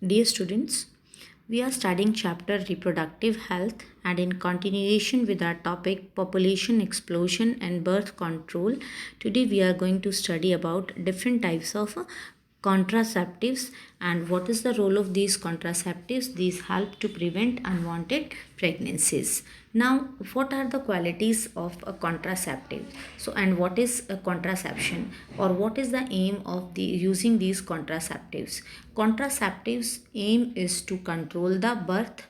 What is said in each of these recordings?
Dear students, we are studying chapter reproductive health and in continuation with our topic population explosion and birth control. Today we are going to study about different types of contraceptives and what is the role of these contraceptives. These help to prevent unwanted pregnancies. Now, what are the qualities of a contraceptive? So, and what is a contraception, or what is the aim of using these contraceptives? Contraceptives aim is to control the birth.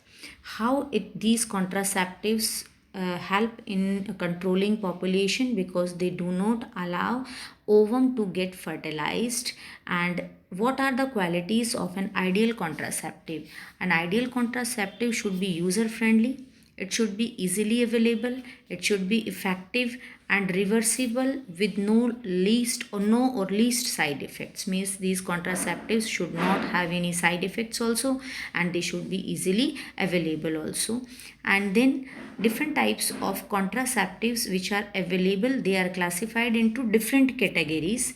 How these contraceptives help in controlling population, because they do not allow ovum to get fertilized. And what are the qualities of an ideal contraceptive? An ideal contraceptive should be user friendly, it should be easily available, it should be effective and reversible with no least side effects. Means these contraceptives should not have any side effects also, and they should be easily available also. And then different types of contraceptives which are available, they are classified into different categories.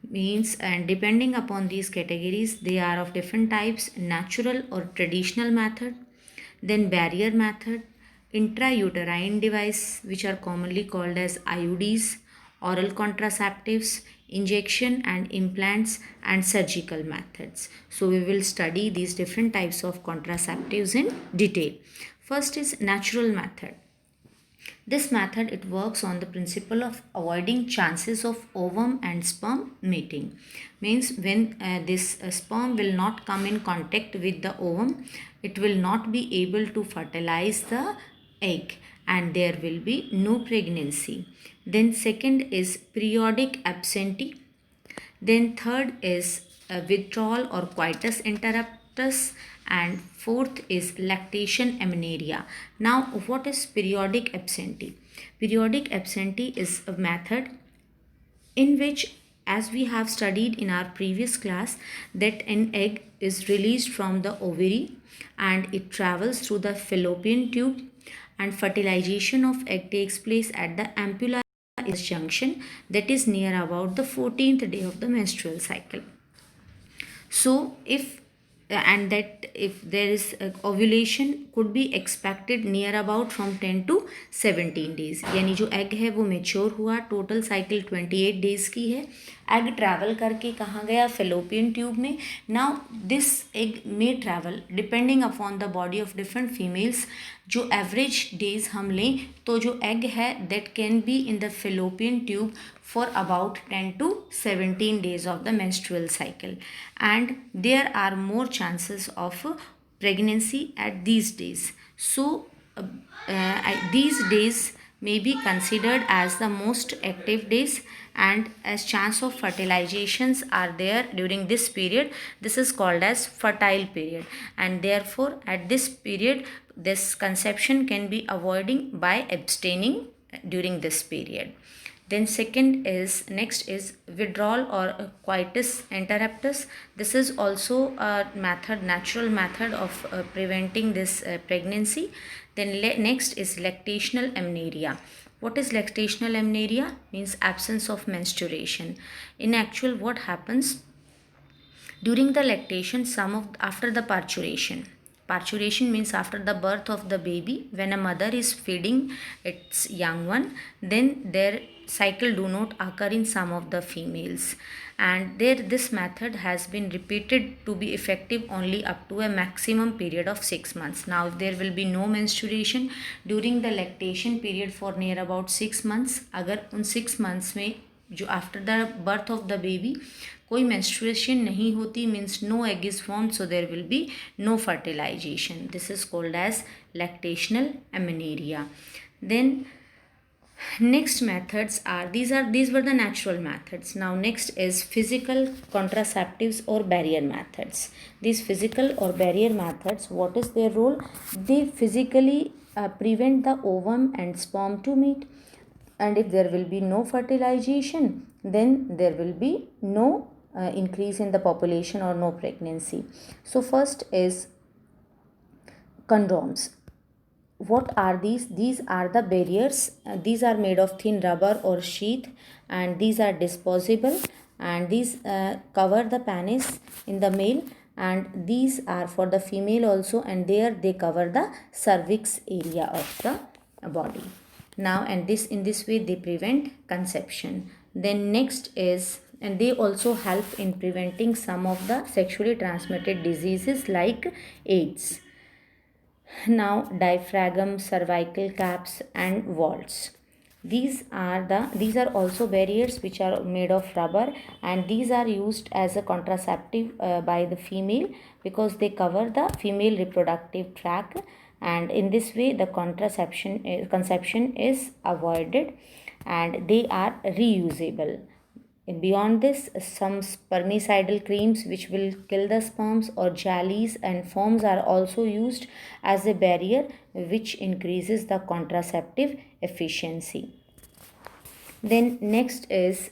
Means, and depending upon these categories, they are of different types: natural or traditional method, then barrier method, intrauterine device which are commonly called as IUDs, oral contraceptives, injection and implants, and surgical methods. So we will study these different types of contraceptives in detail. First is natural method. This method, it works on the principle of avoiding chances of ovum and sperm meeting. Means when this sperm will not come in contact with the ovum, it will not be able to fertilize the egg and there will be no pregnancy. Then second is periodic absentee. Then third is withdrawal or coitus interruptus, and fourth is lactation amenorrhea. Now, what is periodic absentee? Periodic absentee is a method in which, as we have studied in our previous class, that an egg is released from the ovary and it travels through the fallopian tube, and fertilization of egg takes place at the ampulla junction, that is near about the 14th day of the menstrual cycle. So if there is ovulation could be expected near about from 10 to 17 days. यानी जो egg है वो mature हुआ, total cycle 28 days की है, egg travel करके कहाँ गया? फेलोपियन ट्यूब में. Now this egg may travel depending upon the body of different females. जो एवरेज डेज हम लें तो जो एग है that can be in the fallopian tube for about 10 to 17 days of the menstrual cycle, and there are more chances of pregnancy at these days. So these days may be considered as the most active days, and as chance of fertilizations are there during this period, this is called as fertile period, and therefore at this period this conception can be avoiding by abstaining during this period. Then next is withdrawal or coitus interruptus. This is also a natural method of preventing this pregnancy. Then next is lactational amenorrhea. What is lactational amenorrhea? Means absence of menstruation. In actual, what happens during the lactation, after the parturition. Parturition means after the birth of the baby, when a mother is feeding its young one, then their cycle do not occur in some of the females, and this method has been repeated to be effective only up to a maximum period of 6 months. Now, if there will be no menstruation during the lactation period for near about 6 months, अगर उन 6 months में जो after the birth of the baby कोई menstruation नहीं होती, means no egg is formed, so there will be no fertilization. This is called as lactational amenorrhoea. Then next methods are these were the natural methods. Now next is physical contraceptives or barrier methods. These physical or barrier methods, what is their role? They physically prevent the ovum and sperm to meet, and if there will be no fertilization, then there will be no increase in the population or no pregnancy. So first is condoms. What are these? These are the barriers. These are made of thin rubber or sheath, and these are disposable, and these cover the penis in the male, and these are for the female also, and there they cover the cervix area of the body. Now, and this in this way they prevent conception. Then next is, and they also help in preventing some of the sexually transmitted diseases like AIDS. Now, diaphragm, cervical caps, and vaults. These are also barriers which are made of rubber, and these are used as a contraceptive by the female because they cover the female reproductive tract, and in this way the conception is avoided, and they are reusable. Beyond this, some spermicidal creams which will kill the sperms or jellies and foams are also used as a barrier which increases the contraceptive efficiency. Then next is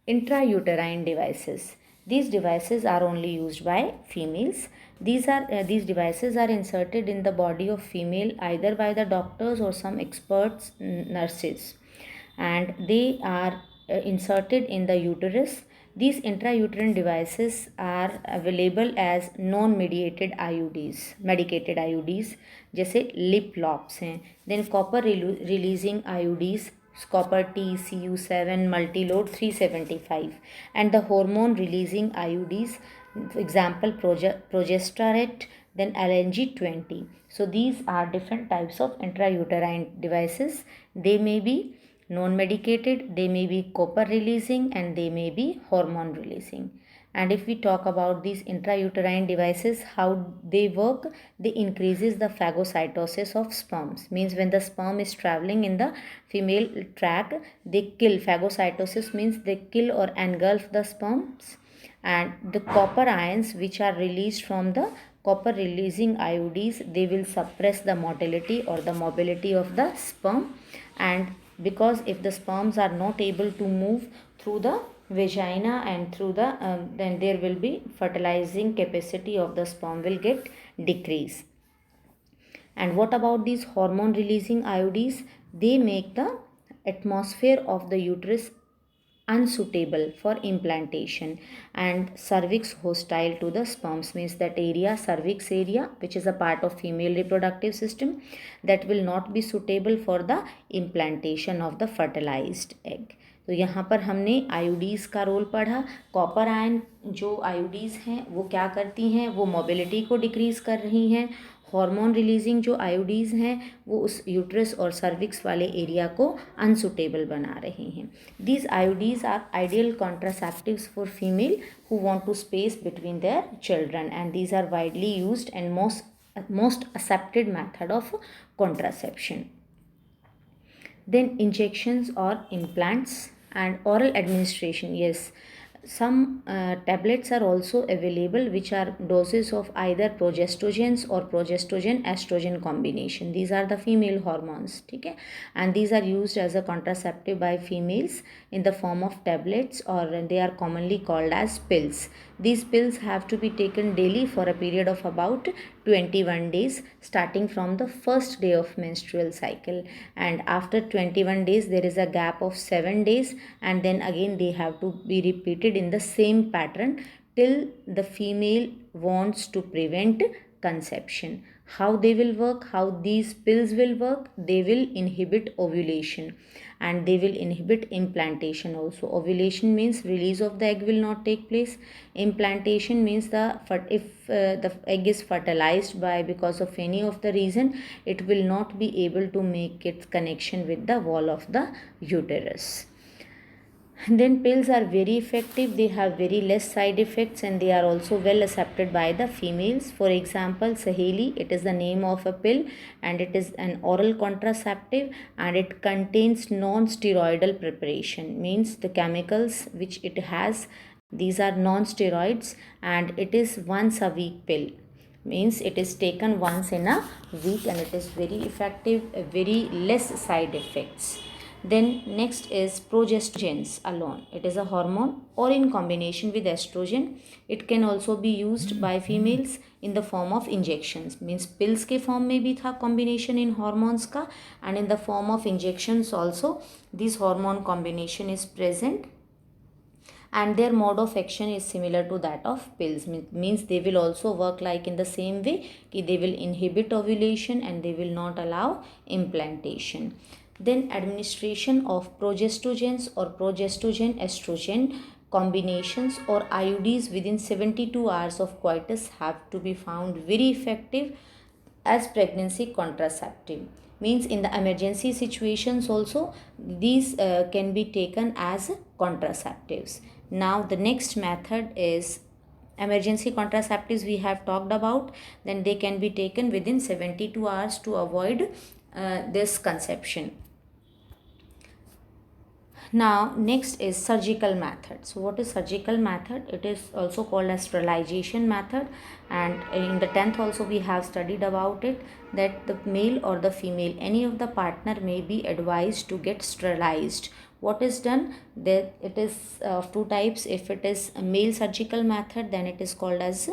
intrauterine devices. These devices are only used by females. These devices are inserted in the body of female either by the doctors or some experts nurses, and they are inserted in the uterus. These intrauterine devices are available as non-mediated IUDs, medicated IUDs, जैसे lip locks हैं. Then copper releasing IUDs, copper T, CU7, multilode 375, and the hormone releasing IUDs, example progesterone, then LNG20. So these are different types of intrauterine devices. They may be non-medicated, they may be copper releasing, and they may be hormone releasing. And if we talk about these intrauterine devices, how they work, they increases the phagocytosis of sperms. Means when the sperm is traveling in the female tract, they kill. Phagocytosis means they kill or engulf the sperms, and the copper ions which are released from the copper releasing IUDs, they will suppress the motility or the mobility of the sperm, and because if the sperms are not able to move through the vagina and through the then there will be fertilizing capacity of the sperm will get decrease. And what about these hormone releasing IUDs? They make the atmosphere of the uterus unsuitable for implantation, and cervix hostile to the sperms, means that area, cervix area, which is a part of female reproductive system, that will not be suitable for the implantation of the fertilized egg. तो यहाँ पर हमने आयोडीज़ का role पढ़ा. Copper ion जो आयोडीज़ हैं वो क्या करती हैं, वो मोबिलिटी को डिक्रीज़ कर रही हैं. हार्मोन रिलीजिंग जो आयोडीज़ हैं वो उस यूट्रस और सर्विक्स वाले एरिया को अनसुटेबल बना रही हैं. These IUDs are ideal contraceptives for female who want to space between their children, and these are widely used and most accepted method of contraception. Then injections or implants and oral administration. Yes, some tablets are also available which are doses of either progestogens or progestogen estrogen combination. These are the female hormones, ठीक है, and these are used as a contraceptive by females in the form of tablets, or they are commonly called as pills. These pills have to be taken daily for a period of about 21 days starting from the first day of menstrual cycle, and after 21 days there is a gap of 7 days, and then again they have to be repeated in the same pattern till the female wants to prevent conception. How they will work, how these pills will work? They will inhibit ovulation and they will inhibit implantation also. Ovulation means release of the egg will not take place. Implantation means if the egg is fertilized by because of any of the reason, it will not be able to make its connection with the wall of the uterus. Then pills are very effective, they have very less side effects, and they are also well accepted by the females. For example, Saheli, it is the name of a pill, and it is an oral contraceptive, and it contains non-steroidal preparation, means the chemicals which it has, these are non-steroids, and it is once a week pill, means it is taken once in a week, and it is very effective, very less side effects. Then next is progestogens alone. It is a hormone or in combination with estrogen. It can also be used by females in the form of injections. Means pills के form में भी था combination in hormones का, and in the form of injections also this hormone combination is present. and their mode of action is similar to that of pills. Means they will also work like in the same way कि they will inhibit ovulation and they will not allow implantation. Then administration of progestogens or progestogen estrogen combinations or IUDs within 72 hours of coitus have to be found very effective as pregnancy contraceptive. Means in the emergency situations also these can be taken as contraceptives. Now the next method is emergency contraceptives we have talked about. Then they can be taken within 72 hours to avoid this conception. Now next is surgical method. So what is surgical method? It is also called as sterilization method, and in the 10th also we have studied about it, that the male or the female, any of the partner may be advised to get sterilized. What is done? That it is of two types. If it is a male surgical method, then it is called as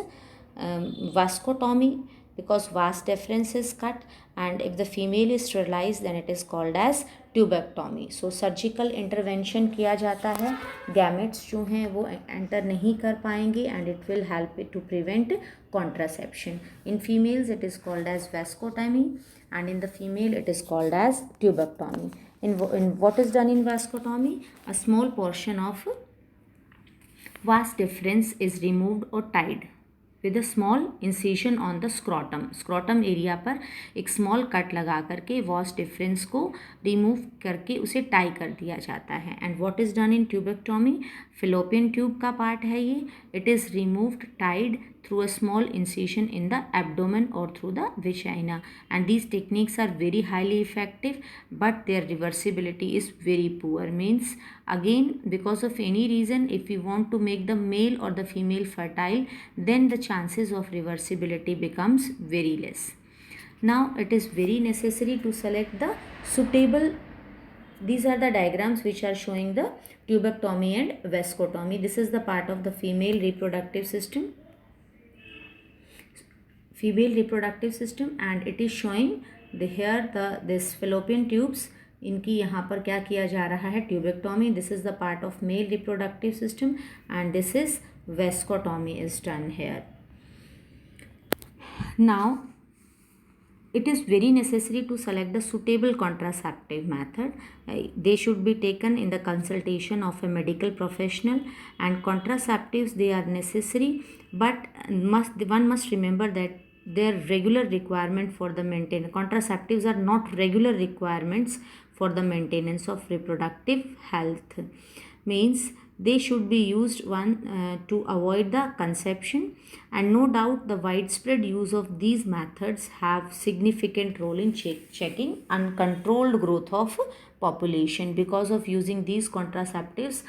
vasectomy, because vas deferens is cut, and if the female is sterilized then it is called as tubectomy. So surgical intervention किया जाता है, gametes जो हैं वो enter नहीं कर पाएंगे and it will help to prevent contraception. In females it is called as vasectomy and in the female it is called as tubectomy. In what is done in vasectomy? A small portion of vas deferens is removed or tied with a small incision on the scrotum area पर एक small cut लगा करके vas deferens को remove करके उसे tie कर दिया जाता है. And what is done in tubectomy? Fallopian tube का part है ये. It is removed, tied through a small incision in the abdomen or through the vagina, and these techniques are very highly effective but their reversibility is very poor. Means again, because of any reason, if we want to make the male or the female fertile, then the chances of reversibility becomes very less. Now it is very necessary to select the suitable. These are the diagrams which are showing the tubectomy and vasectomy. This is the part of the female reproductive system, and it is showing this fallopian tubes. इनकी यहाँ पर क्या किया जा रहा है? Tubectomy. This is the part of male reproductive system and this is vasectomy is done here. Now it is very necessary to select the suitable contraceptive method. They should be taken in the consultation of a medical professional, and contraceptives, they are necessary, but one must remember that their regular requirement for the maintenance. Contraceptives are not regular requirements for the maintenance of reproductive health. Means they should be used to avoid the conception, and no doubt the widespread use of these methods have significant role in checking uncontrolled growth of population. Because of using these contraceptives,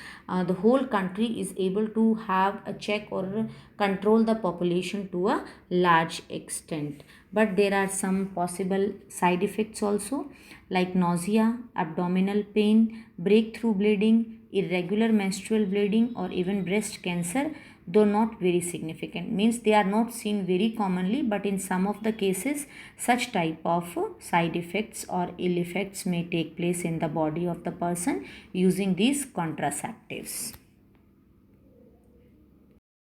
the whole country is able to have a check or control the population to a large extent. But there are some possible side effects also, like nausea, abdominal pain, breakthrough bleeding, irregular menstrual bleeding, or even breast cancer, though not very significant. Means they are not seen very commonly, but in some of the cases such type of side effects or ill effects may take place in the body of the person using these contraceptives.